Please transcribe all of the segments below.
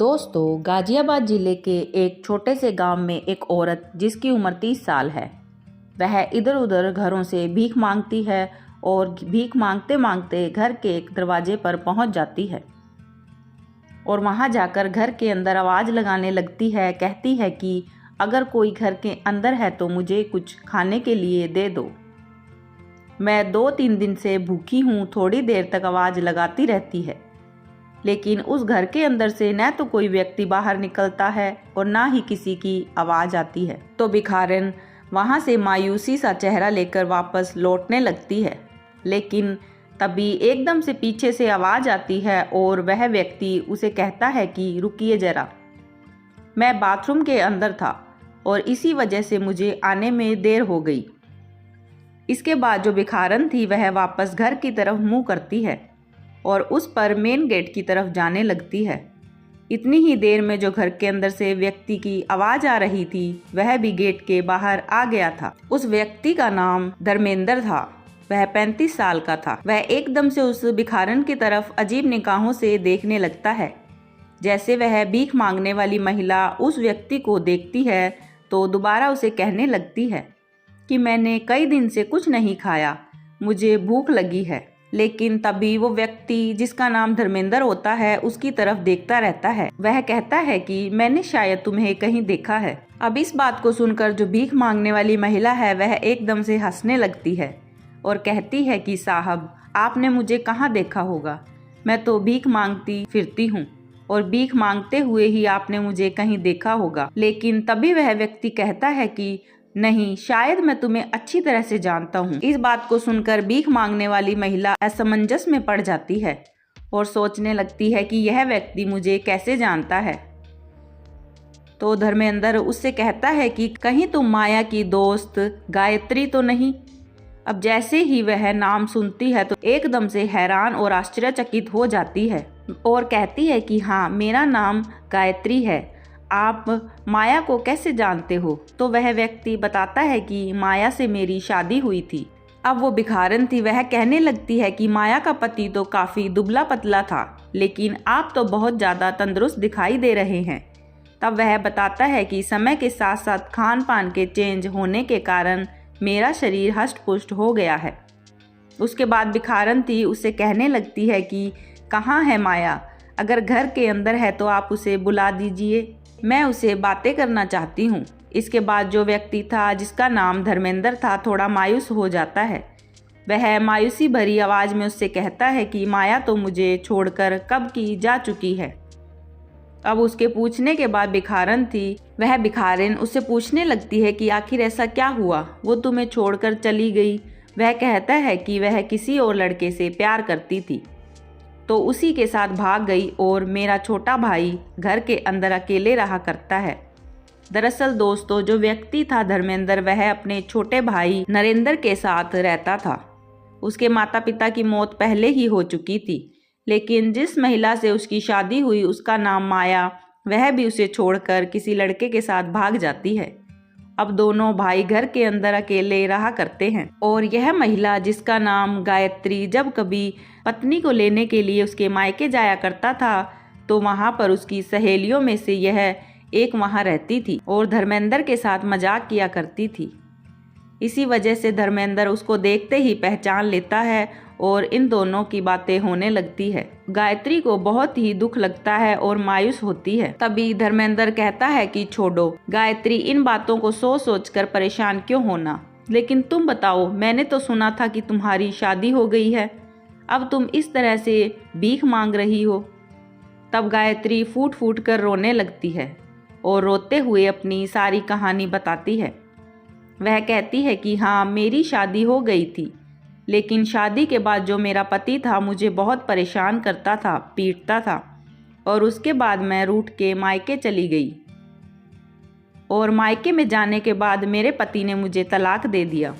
दोस्तों, गाजियाबाद ज़िले के एक छोटे से गांव में एक औरत जिसकी उम्र 30 साल है, वह इधर उधर घरों से भीख मांगती है और भीख मांगते मांगते घर के एक दरवाजे पर पहुंच जाती है और वहां जाकर घर के अंदर आवाज़ लगाने लगती है। कहती है कि अगर कोई घर के अंदर है तो मुझे कुछ खाने के लिए दे दो। मैं 2-3 दिन से भूखी हूँ। थोड़ी देर तक आवाज़ लगाती रहती है, लेकिन उस घर के अंदर से न तो कोई व्यक्ति बाहर निकलता है और ना ही किसी की आवाज़ आती है। तो भिखारिन वहाँ से मायूसी सा चेहरा लेकर वापस लौटने लगती है, लेकिन तभी एकदम से पीछे से आवाज़ आती है और वह व्यक्ति उसे कहता है कि रुकिए ज़रा, मैं बाथरूम के अंदर था और इसी वजह से मुझे आने में देर हो गई। इसके बाद जो भिखारन थी वह वापस घर की तरफ मुँह करती है और उस पर मेन गेट की तरफ जाने लगती है। इतनी ही देर में जो घर के अंदर से व्यक्ति की आवाज़ आ रही थी वह भी गेट के बाहर आ गया था। उस व्यक्ति का नाम धर्मेंद्र था। वह 35 साल का था। वह एकदम से उस भिखारन की तरफ अजीब निगाहों से देखने लगता है। जैसे वह भीख मांगने वाली महिला उस व्यक्ति को देखती है तो दोबारा उसे कहने लगती है कि मैंने कई दिन से कुछ नहीं खाया, मुझे भूख लगी है। लेकिन तभी वो व्यक्ति जिसका नाम धर्मेंद्र होता है उसकी तरफ देखता रहता है। वह कहता है कि मैंने शायद तुम्हें कहीं देखा है। अब इस बात को सुनकर जो भीख मांगने वाली महिला है वह एकदम से हंसने लगती है और कहती है कि साहब, आपने मुझे कहाँ देखा होगा, मैं तो भीख मांगती फिरती हूँ और भीख मांगते हुए ही आपने मुझे कहीं देखा होगा। लेकिन तभी वह व्यक्ति कहता है कि नहीं, शायद मैं तुम्हें अच्छी तरह से जानता हूँ। इस बात को सुनकर भीख मांगने वाली महिला असमंजस में पड़ जाती है और सोचने लगती है कि यह व्यक्ति मुझे कैसे जानता है। तो धर्मेंद्र उससे कहता है कि कहीं तुम माया की दोस्त गायत्री तो नहीं। अब जैसे ही वह नाम सुनती है तो एकदम से हैरान और आश्चर्यचकित हो जाती है और कहती है कि हाँ, मेरा नाम गायत्री है। आप माया को कैसे जानते हो? तो वह व्यक्ति बताता है कि माया से मेरी शादी हुई थी। अब वो भिखारन थी, वह कहने लगती है कि माया का पति तो काफ़ी दुबला पतला था, लेकिन आप तो बहुत ज़्यादा तंदुरुस्त दिखाई दे रहे हैं। तब वह बताता है कि समय के साथ साथ खान पान के चेंज होने के कारण मेरा शरीर हष्ट पुष्ट हो गया है। उसके बाद भिखारन थी उसे कहने लगती है कि कहाँ है माया? अगर घर के अंदर है तो आप उसे बुला दीजिए, मैं उसे बातें करना चाहती हूँ। इसके बाद जो व्यक्ति था जिसका नाम धर्मेंद्र था थोड़ा मायूस हो जाता है। वह मायूसी भरी आवाज़ में उससे कहता है कि माया तो मुझे छोड़कर कब की जा चुकी है। अब उसके पूछने के बाद वह भिखारिन उससे पूछने लगती है कि आखिर ऐसा क्या हुआ, वो तुम्हें छोड़कर चली गई? वह कहता है कि वह किसी और लड़के से प्यार करती थी तो उसी के साथ भाग गई और मेरा छोटा भाई घर के अंदर अकेले रहा करता है। दरअसल दोस्तों, जो व्यक्ति था धर्मेंद्र, वह अपने छोटे भाई नरेंद्र के साथ रहता था। उसके माता पिता की मौत पहले ही हो चुकी थी, लेकिन जिस महिला से उसकी शादी हुई उसका नाम माया, वह भी उसे छोड़कर किसी लड़के के साथ भाग जाती है। अब दोनों भाई घर के अंदर अकेले रहा करते हैं और यह महिला जिसका नाम गायत्री जब कभी पत्नी को लेने के लिए उसके मायके जाया करता था तो वहां पर उसकी सहेलियों में से यह एक वहां रहती थी और धर्मेंद्र के साथ मजाक किया करती थी। इसी वजह से धर्मेंद्र उसको देखते ही पहचान लेता है और इन दोनों की बातें होने लगती है। गायत्री को बहुत ही दुख लगता है और मायूस होती है। तभी धर्मेंद्र कहता है कि छोड़ो गायत्री, इन बातों को सोच सोच कर परेशान क्यों होना, लेकिन तुम बताओ, मैंने तो सुना था कि तुम्हारी शादी हो गई है, अब तुम इस तरह से भीख मांग रही हो। तब गायत्री फूट फूट कर रोने लगती है और रोते हुए अपनी सारी कहानी बताती है। वह कहती है कि हाँ, मेरी शादी हो गई थी, लेकिन शादी के बाद जो मेरा पति था मुझे बहुत परेशान करता था, पीटता था और उसके बाद मैं रूठ के मायके चली गई और मायके में जाने के बाद मेरे पति ने मुझे तलाक दे दिया।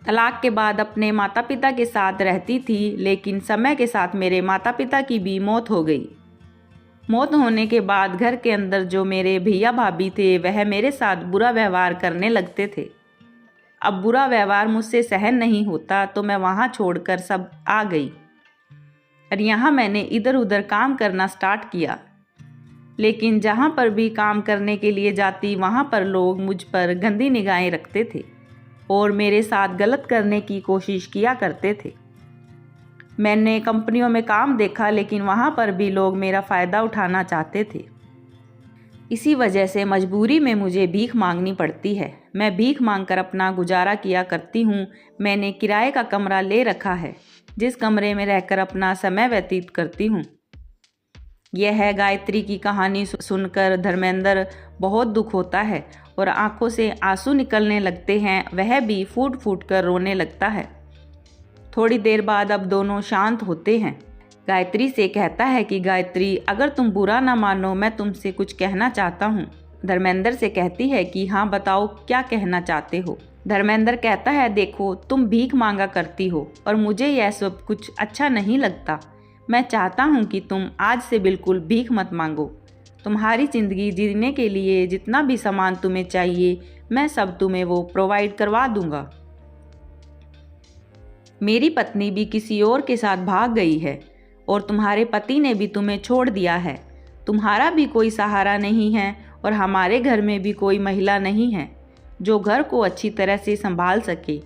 तलाक के बाद अपने माता पिता के साथ रहती थी, लेकिन समय के साथ मेरे माता पिता की भी मौत हो गई। मौत होने के बाद घर के अंदर जो मेरे भैया भाभी थे वह मेरे साथ बुरा व्यवहार करने लगते थे। अब बुरा व्यवहार मुझसे सहन नहीं होता तो मैं वहाँ छोड़कर सब आ गई। और यहाँ मैंने इधर उधर काम करना स्टार्ट किया। लेकिन जहाँ पर भी काम करने के लिए जाती वहाँ पर लोग मुझ पर गंदी निगाहें रखते थे और मेरे साथ गलत करने की कोशिश किया करते थे। मैंने कंपनियों में काम देखा, लेकिन वहाँ पर भी लोग मेरा फ़ायदा उठाना चाहते थे। इसी वजह से मजबूरी में मुझे भीख मांगनी पड़ती है। मैं भीख मांगकर अपना गुजारा किया करती हूँ। मैंने किराए का कमरा ले रखा है, जिस कमरे में रहकर अपना समय व्यतीत करती हूँ। यह है गायत्री की कहानी सुनकर धर्मेंद्र बहुत दुख होता है और आंखों से आंसू निकलने लगते हैं। वह भी फूट फूट कर रोने लगता है। थोड़ी देर बाद अब दोनों शांत होते हैं। गायत्री से कहता है कि गायत्री, अगर तुम बुरा ना मानो, मैं तुमसे कुछ कहना चाहता हूँ। धर्मेंद्र से कहती है कि हाँ बताओ, क्या कहना चाहते हो। धर्मेंद्र कहता है, देखो तुम भीख मांगा करती हो और मुझे यह सब कुछ अच्छा नहीं लगता। मैं चाहता हूँ कि तुम आज से बिल्कुल भीख मत मांगो। तुम्हारी ज़िंदगी जीने के लिए जितना भी सामान तुम्हें चाहिए, मैं सब तुम्हें वो प्रोवाइड करवा दूंगा। मेरी पत्नी भी किसी और के साथ भाग गई है और तुम्हारे पति ने भी तुम्हें छोड़ दिया है। तुम्हारा भी कोई सहारा नहीं है और हमारे घर में भी कोई महिला नहीं है जो घर को अच्छी तरह से संभाल सके।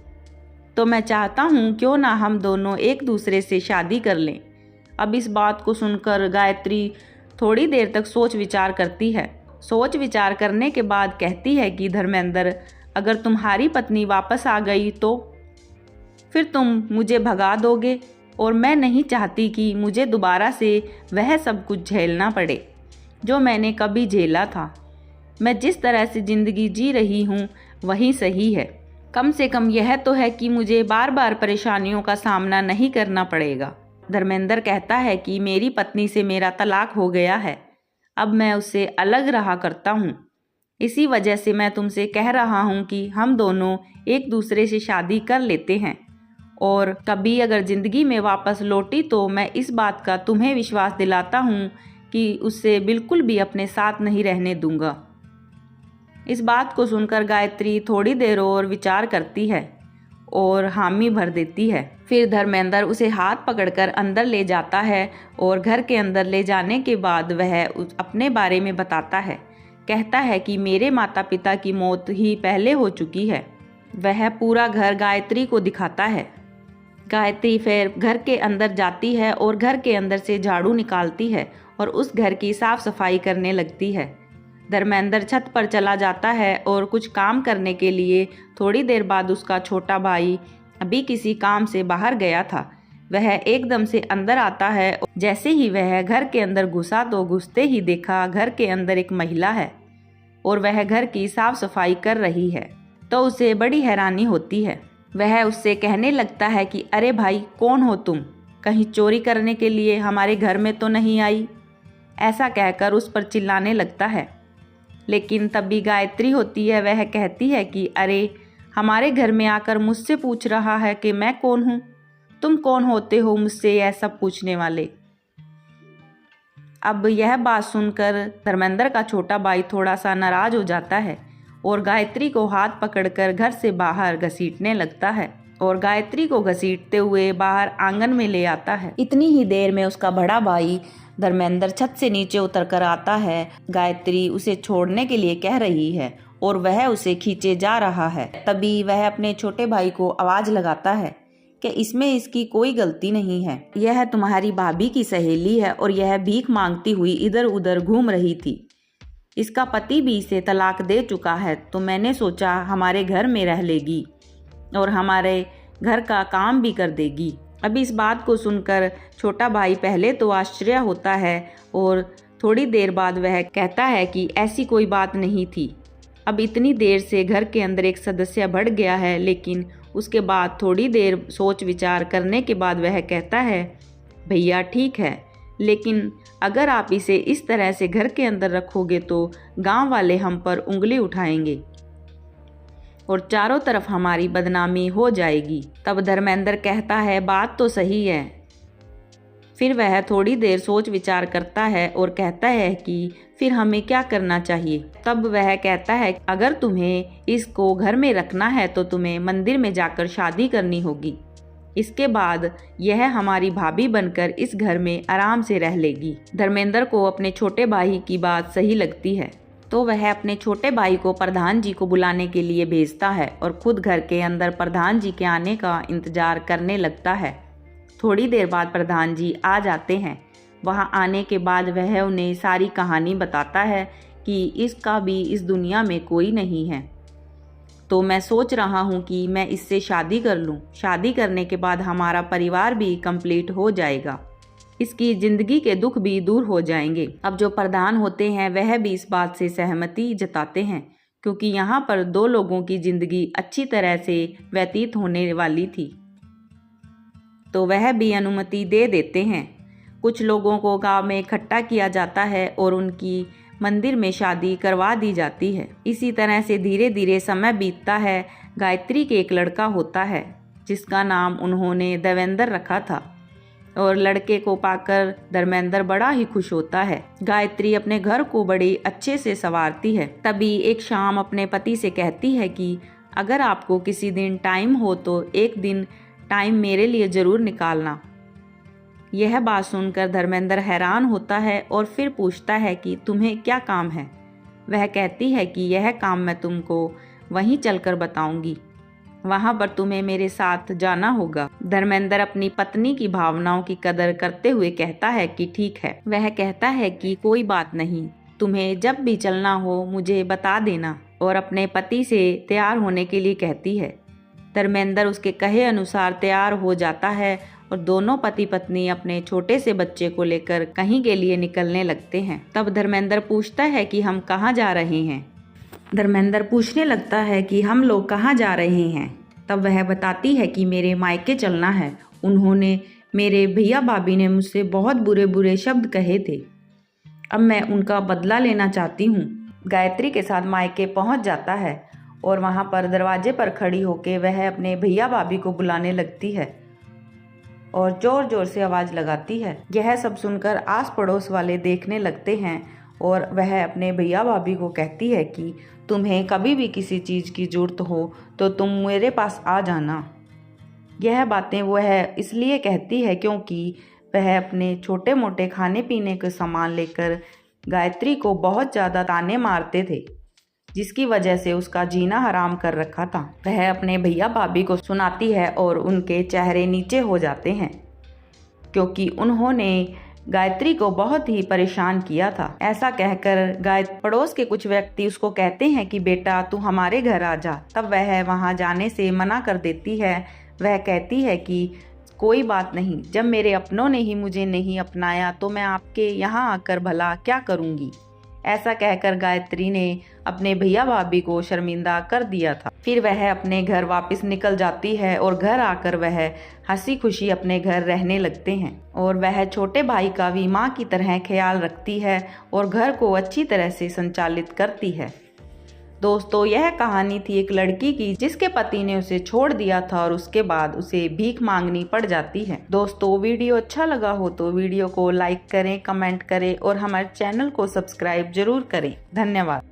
तो मैं चाहता हूँ क्यों ना हम दोनों एक दूसरे से शादी कर लें। अब इस बात को सुनकर गायत्री थोड़ी देर तक सोच विचार करती है। सोच विचार करने के बाद कहती है कि धर्मेंद्र, अगर तुम्हारी पत्नी वापस आ गई तो फिर तुम मुझे भगा दोगे और मैं नहीं चाहती कि मुझे दोबारा से वह सब कुछ झेलना पड़े जो मैंने कभी झेला था। मैं जिस तरह से ज़िंदगी जी रही हूँ वही सही है। कम से कम यह तो है कि मुझे बार बार परेशानियों का सामना नहीं करना पड़ेगा। धर्मेंद्र कहता है कि मेरी पत्नी से मेरा तलाक हो गया है, अब मैं उससे अलग रहा करता हूँ। इसी वजह से मैं तुमसे कह रहा हूँ कि हम दोनों एक दूसरे से शादी कर लेते हैं और कभी अगर ज़िंदगी में वापस लौटी तो मैं इस बात का तुम्हें विश्वास दिलाता हूँ कि उससे बिल्कुल भी अपने साथ नहीं रहने दूंगा। इस बात को सुनकर गायत्री थोड़ी देर और विचार करती है और हामी भर देती है। फिर धर्मेंद्र उसे हाथ पकड़कर अंदर ले जाता है और घर के अंदर ले जाने के बाद वह अपने बारे में बताता है। कहता है कि मेरे माता पिता की मौत ही पहले हो चुकी है। वह पूरा घर गायत्री को दिखाता है। गायत्री फिर घर के अंदर जाती है और घर के अंदर से झाड़ू निकालती है और उस घर की साफ सफाई करने लगती है। धर्मेंद्र छत पर चला जाता है और कुछ काम करने के लिए। थोड़ी देर बाद उसका छोटा भाई अभी किसी काम से बाहर गया था। वह एकदम से अंदर आता है। जैसे ही वह घर के अंदर घुसा तो घुसते ही देखा घर के अंदर एक महिला है और वह घर की साफ सफाई कर रही है। तो उसे बड़ी हैरानी होती है। वह उससे कहने लगता है कि अरे भाई, कौन हो तुम? कहीं चोरी करने के लिए हमारे घर में तो नहीं आई? ऐसा कहकर उस पर चिल्लाने लगता है। लेकिन तभी गायत्री होती है। वह कहती है कि अरे, हमारे घर में आकर मुझसे पूछ रहा है कि मैं कौन हूँ? तुम कौन होते हो मुझसे यह सब पूछने वाले? अब यह बात सुनकर धर्मेंद्र का छोटा भाई थोड़ा सा नाराज हो जाता है और गायत्री को हाथ पकड़कर घर से बाहर घसीटने लगता है और गायत्री को घसीटते हुए बाहर आंगन में ले आता है। इतनी ही देर में उसका बड़ा भाई धर्मेंद्र छत से नीचे उतर कर आता है। गायत्री उसे छोड़ने के लिए कह रही है और वह उसे खींचे जा रहा है। तभी वह अपने छोटे भाई को आवाज लगाता है कि इसमें इसकी कोई गलती नहीं है। यह तुम्हारी भाभी की सहेली है और यह भीख मांगती हुई इधर उधर घूम रही थी। इसका पति भी इसे तलाक दे चुका है, तो मैंने सोचा हमारे घर में रह लेगी और हमारे घर का काम भी कर देगी। अभी इस बात को सुनकर छोटा भाई पहले तो आश्चर्य होता है और थोड़ी देर बाद वह कहता है कि ऐसी कोई बात नहीं थी। अब इतनी देर से घर के अंदर एक सदस्य बढ़ गया है। लेकिन उसके बाद थोड़ी देर सोच विचार करने के बाद वह कहता है, भैया ठीक है, लेकिन अगर आप इसे इस तरह से घर के अंदर रखोगे तो गांव वाले हम पर उंगली उठाएंगे और चारों तरफ हमारी बदनामी हो जाएगी। तब धर्मेंद्र कहता है, बात तो सही है। फिर वह थोड़ी देर सोच विचार करता है और कहता है कि फिर हमें क्या करना चाहिए। तब वह कहता है, अगर तुम्हें इसको घर में रखना है तो तुम्हें मंदिर में जाकर शादी करनी होगी। इसके बाद यह हमारी भाभी बनकर इस घर में आराम से रह लेगी। धर्मेंद्र को अपने छोटे भाई की बात सही लगती है, तो वह अपने छोटे भाई को प्रधान जी को बुलाने के लिए भेजता है और खुद घर के अंदर प्रधान जी के आने का इंतजार करने लगता है। थोड़ी देर बाद प्रधान जी आ जाते हैं। वहां आने के बाद वह उन्हें सारी कहानी बताता है कि इसका भी इस दुनिया में कोई नहीं है, तो मैं सोच रहा हूँ कि मैं इससे शादी कर लूँ। शादी करने के बाद हमारा परिवार भी कंप्लीट हो जाएगा, इसकी ज़िंदगी के दुख भी दूर हो जाएंगे। अब जो प्रधान होते हैं वह भी इस बात से सहमति जताते हैं, क्योंकि यहाँ पर दो लोगों की ज़िंदगी अच्छी तरह से व्यतीत होने वाली थी, तो वह भी अनुमति दे देते हैं। कुछ लोगों को गांव में इकट्ठा किया जाता है और उनकी मंदिर में शादी करवा दी जाती है। इसी तरह से धीरे धीरे समय बीतता है। गायत्री के एक लड़का होता है जिसका नाम उन्होंने देवेंद्र रखा था, और लड़के को पाकर धर्मेंद्र बड़ा ही खुश होता है। गायत्री अपने घर को बड़े अच्छे से संवारती है। तभी एक शाम अपने पति से कहती है कि अगर आपको किसी दिन टाइम हो तो एक दिन टाइम मेरे लिए ज़रूर निकालना। यह बात सुनकर धर्मेंद्र हैरान होता है और फिर पूछता है कि तुम्हें क्या काम है। वह कहती है कि यह काम मैं तुमको वहीं चलकर बताऊंगी, वहां पर तुम्हें मेरे साथ जाना होगा। धर्मेंद्र अपनी पत्नी की भावनाओं की कदर करते हुए कहता है कि ठीक है। वह कहता है कि कोई बात नहीं, तुम्हें जब भी चलना हो मुझे बता देना, और अपने पति से तैयार होने के लिए कहती है। धर्मेंद्र उसके कहे अनुसार तैयार हो जाता है और दोनों पति पत्नी अपने छोटे से बच्चे को लेकर कहीं के लिए निकलने लगते हैं। तब धर्मेंद्र पूछता है कि हम कहाँ जा रहे हैं। धर्मेंद्र पूछने लगता है कि हम लोग कहाँ जा रहे हैं। तब वह बताती है कि मेरे मायके चलना है। उन्होंने, मेरे भैया भाभी ने मुझसे बहुत बुरे बुरे शब्द कहे थे, अब मैं उनका बदला लेना चाहती हूँ। गायत्री के साथ मायके पहुँच जाता है और वहाँ पर दरवाजे पर खड़ी होकर वह अपने भैया भाभी को बुलाने लगती है और जोर जोर से आवाज़ लगाती है। यह सब सुनकर आस पड़ोस वाले देखने लगते हैं और वह अपने भैया भाभी को कहती है कि तुम्हें कभी भी किसी चीज़ की ज़रूरत हो तो तुम मेरे पास आ जाना। यह बातें वह इसलिए कहती है क्योंकि वह अपने छोटे मोटे खाने पीने के सामान लेकर गायत्री को बहुत ज़्यादा ताने मारते थे, जिसकी वजह से उसका जीना हराम कर रखा था। वह अपने भैया भाभी को सुनाती है और उनके चेहरे नीचे हो जाते हैं, क्योंकि उन्होंने गायत्री को बहुत ही परेशान किया था। ऐसा कहकर पड़ोस के कुछ व्यक्ति उसको कहते हैं कि बेटा तू हमारे घर आ जा। तब वह वहां जाने से मना कर देती है। वह कहती है कि कोई बात नहीं, जब मेरे अपनों ने ही मुझे नहीं अपनाया तो मैं आपके यहाँ आकर भला क्या करूँगी। ऐसा कहकर गायत्री ने अपने भैया भाभी को शर्मिंदा कर दिया था। फिर वह अपने घर वापस निकल जाती है और घर आकर वह हंसी खुशी अपने घर रहने लगते हैं, और वह छोटे भाई का भी माँ की तरह ख्याल रखती है और घर को अच्छी तरह से संचालित करती है। दोस्तों, यह कहानी थी एक लड़की की जिसके पति ने उसे छोड़ दिया था और उसके बाद उसे भीख मांगनी पड़ जाती है। दोस्तों, वीडियो अच्छा लगा हो तो वीडियो को लाइक करें, कमेंट करें और हमारे चैनल को सब्सक्राइब जरूर करें। धन्यवाद।